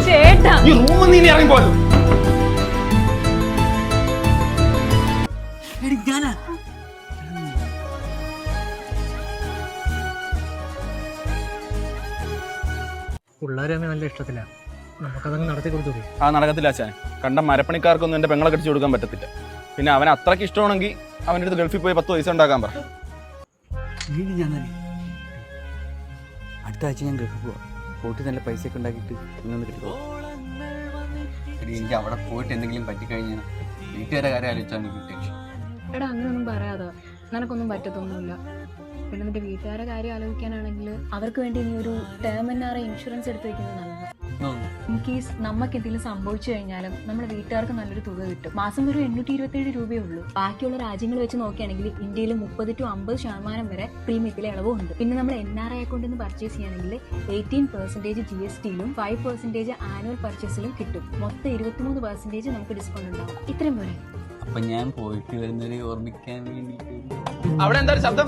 ചേട്ടാ ഈ റൂമിൽ നിന്ന് ഇറങ്ങി പോലും. പിള്ളേരെ നല്ല ഇഷ്ടത്തില്ല, നമുക്കതങ്ങ് നടത്തി കൊടുത്തു. ആ നടക്കത്തില്ല അച്ഛനെ. കണ്ട മരപ്പണിക്കാർക്കൊന്നും എന്റെ പെങ്ങളെ കെട്ടിച്ചു കൊടുക്കാൻ പറ്റത്തില്ല. പിന്നെ അവൻ അത്രയ്ക്ക് ഇഷ്ടമാണെങ്കിൽ അവൻ്റെ അടുത്ത് ഗൾഫിൽ പോയി 10 പൈസ ഉണ്ടാക്കാൻ പറ. അടുത്ത ആഴ്ച ഞാൻ ഗൾഫിൽ പോവാം. പോയിട്ട് നല്ല പൈസയൊക്കെ ഉണ്ടാക്കിയിട്ട് ഇന്നൊന്ന് കിട്ടിക്കോ. എനിക്ക് അവിടെ പോയിട്ട് എന്തെങ്കിലും പറ്റിക്കഴിഞ്ഞാൽ വീട്ടുകാരെ കാര്യം ആലോചിച്ചാണ് എനിക്ക് ടെൻഷൻ. എടാ അങ്ങനെയൊന്നും പറയാതെ, നിനക്കൊന്നും പറ്റത്തൊന്നുമില്ല. പിന്നെ നിന്റെ വീട്ടുകാരെ കാര്യം ആലോചിക്കാനാണെങ്കിൽ അവർക്ക് വേണ്ടി നീ ഒരു ടേം NRI ഇൻഷുറൻസ് എടുത്ത് വെക്കുന്നത് നല്ലത്. ഇൻ കേസ് നമുക്ക് എന്തെങ്കിലും സംഭവിച്ചു കഴിഞ്ഞാലും നമ്മുടെ വീട്ടുകാർക്ക് നല്ലൊരു തുക കിട്ടും. മാസം ഒരു 827 രൂപയേ ഉള്ളൂ. ബാക്കിയുള്ള രാജ്യങ്ങൾ വെച്ച് നോക്കുകയാണെങ്കിൽ ഇന്ത്യയിൽ 30 to 50% വരെ പ്രീമിയത്തിലെ ഇളവും ഉണ്ട്. പിന്നെ നമ്മൾ NRI അക്കൗണ്ടിൽ നിന്ന് പർച്ചേസ് ചെയ്യുകയാണെങ്കിൽ 18% GSTയിലും 5% ആനുവൽ പർച്ചേസിലും കിട്ടും. മൊത്തം 23% നമുക്ക് ഡിസ്കൗണ്ട് ഉണ്ടാവും. ഇത്രയും പോലെ. അപ്പൊ ഞാൻ പോയിട്ട് വരുന്നവരെ ഓർമ്മിക്കാൻ വേണ്ടിയിട്ട് അവിടെ എന്താ ഒരു ശബ്ദം?